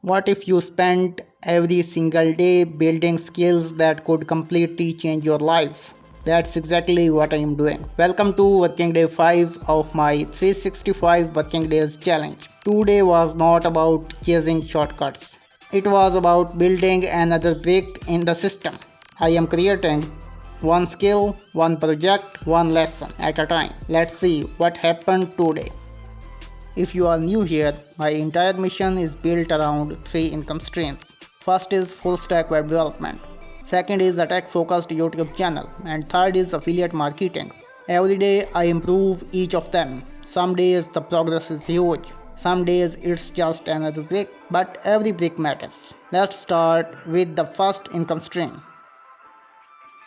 What if you spent every single day building skills that could completely change your life? That's exactly what I am doing. Welcome to working day 5 of my 365 working days challenge. Today was not about chasing shortcuts. It was about building another brick in the system. I am creating one skill, one project, one lesson at a time. Let's see what happened today. If you are new here, my entire mission is built around 3 income streams. First is full stack web development. Second is a tech focused YouTube channel. And third is affiliate marketing. Every day I improve each of them. Some days the progress is huge. Some days it's just another brick, but every brick matters. Let's start with the first income stream.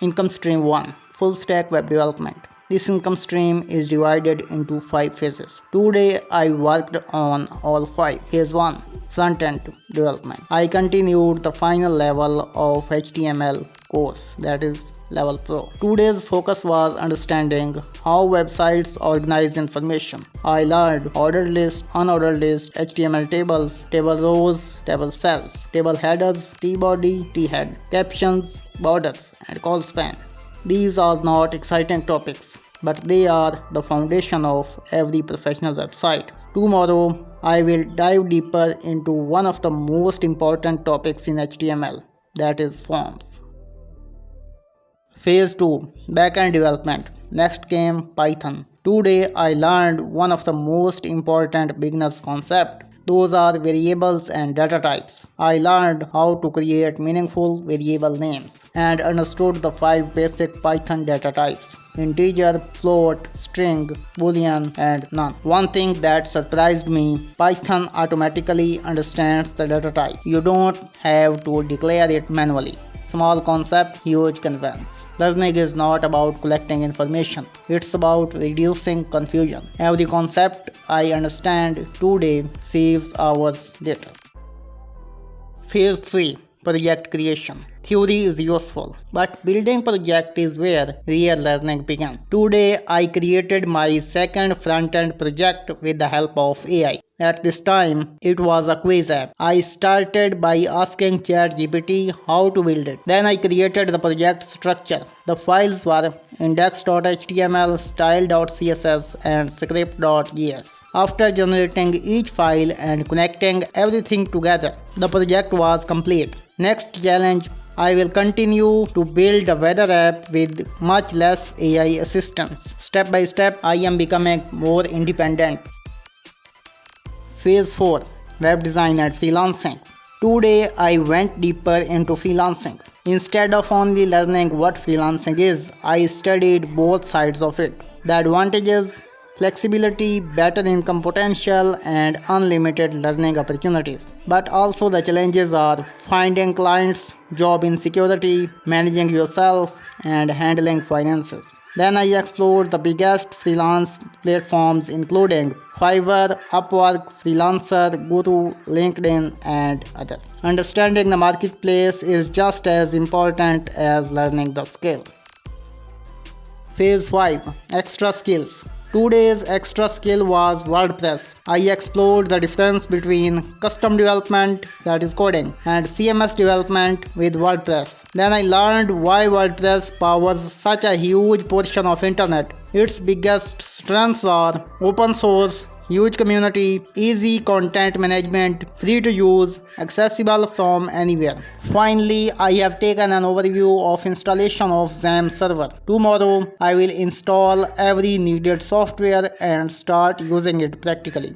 Income stream 1, full stack web development. This income stream is divided into 5 phases. Today I worked on all 5. Phase 1, front-end development. I continued the final level of HTML course, that is level pro. Today's focus was understanding how websites organize information. I learned ordered list, unordered list, HTML tables, table rows, table cells, table headers, t-body, t-head, captions, borders, and call spans. These are not exciting topics, but they are the foundation of every professional website. Tomorrow, I will dive deeper into one of the most important topics in HTML, that is forms. Phase 2, backend development. Next came Python. Today, I learned one of the most important beginners concept. Those are variables and data types. I learned how to create meaningful variable names and understood the 5 basic Python data types: integer, float, string, boolean, and none. One thing that surprised me, Python automatically understands the data type. You don't have to declare it manually. Small concept, huge conveyance. Learning is not about collecting information. It's about reducing confusion. Every concept I understand today saves hours later. Phase 3, project creation. Theory is useful, but building project is where real learning begins. Today, I created my second front-end project with the help of AI. At this time, it was a quiz app. I started by asking ChatGPT how to build it. Then I created the project structure. The files were index.html, style.css, and script.js. After generating each file and connecting everything together, the project was complete. Next challenge, I will continue to build a weather app with much less AI assistance. Step by step, I am becoming more independent. Phase 4, web design and freelancing. Today, I went deeper into freelancing. Instead of only learning what freelancing is, I studied both sides of it. The advantages: flexibility, better income potential, and unlimited learning opportunities. But also the challenges are finding clients, job insecurity, managing yourself, and handling finances. Then I explored the biggest freelance platforms including Fiverr, Upwork, Freelancer, Guru, LinkedIn, and others. Understanding the marketplace is just as important as learning the skill. Phase 5, extra skills. Today's extra skill was WordPress. I explored the difference between custom development, that is coding, and CMS development with WordPress. Then I learned why WordPress powers such a huge portion of internet. Its biggest strengths are open source, huge community, easy content management, free to use, accessible from anywhere. Finally, I have taken an overview of installation of XAMPP server. Tomorrow, I will install every needed software and start using it practically.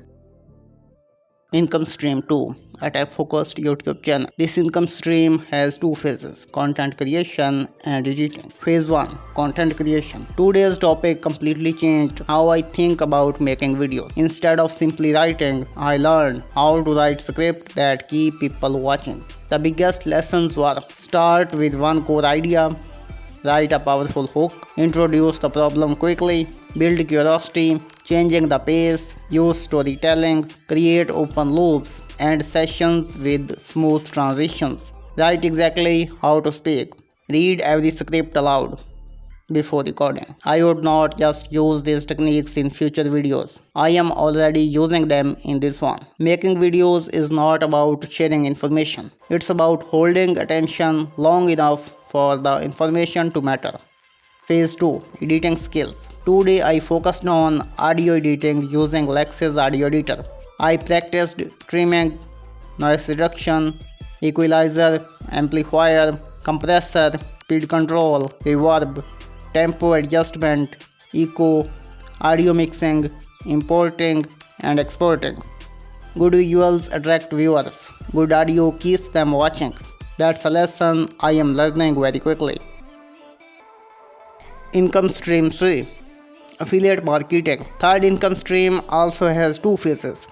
Income stream 2, a tech-focused YouTube channel. This income stream has 2 phases, content creation and editing. Phase 1, content creation. Today's topic completely changed how I think about making videos. Instead of simply writing, I learned how to write scripts that keep people watching. The biggest lessons were: start with one core idea, write a powerful hook, introduce the problem quickly, build curiosity, changing the pace, use storytelling, create open loops and sessions with smooth transitions. Write exactly how to speak. Read every script aloud. before recording. I would not just use these techniques in future videos. I am already using them in this one. Making videos is not about sharing information. It's about holding attention long enough for the information to matter. Phase 2, Editing Skills. Today I focused on audio editing using Lexis audio editor. I practiced trimming, noise reduction, equalizer, amplifier, compressor, speed control, reverb, tempo adjustment, echo, audio mixing, importing and exporting. Good visuals attract viewers. Good audio keeps them watching. That's a lesson I am learning very quickly. Income Stream 3, Affiliate Marketing. Third income stream also has two phases.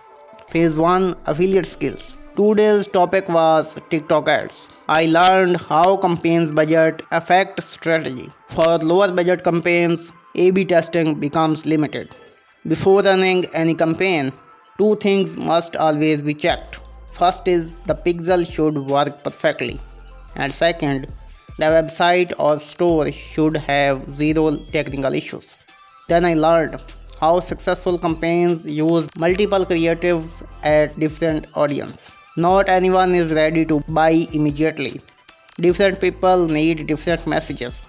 Phase 1, Affiliate Skills. Today's topic was TikTok ads. I learned how campaigns budget affect strategy. For lower budget campaigns, A/B testing becomes limited. Before running any campaign, two things must always be checked. First is the pixel should work perfectly, and second, the website or store should have zero technical issues. Then I learned how successful campaigns use multiple creatives at different audience. Not anyone is ready to buy immediately. Different people need different messages.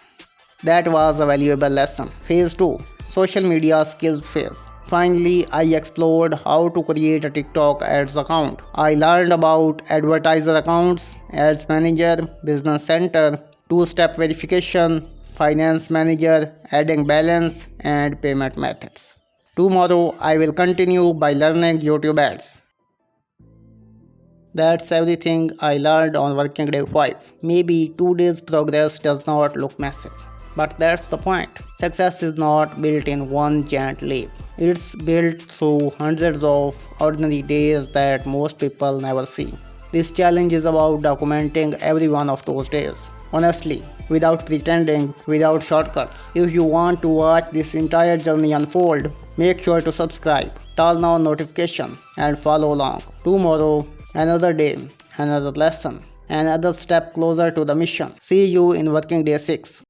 That was a valuable lesson. Phase 2, Social Media Skills Phase. Finally, I explored how to create a TikTok ads account. I learned about advertiser accounts, ads manager, business center, two-step verification, finance manager, adding balance, and payment methods. Tomorrow, I will continue by learning YouTube ads. That's everything I learned on working day 5. Maybe 2 days progress does not look massive. But that's the point. Success is not built in one giant leap. It's built through hundreds of ordinary days that most people never see. This challenge is about documenting every one of those days. Honestly, without pretending, without shortcuts. If you want to watch this entire journey unfold, make sure to subscribe, turn on notification, and follow along. Tomorrow, another day, another lesson, another step closer to the mission. See you in working day 6.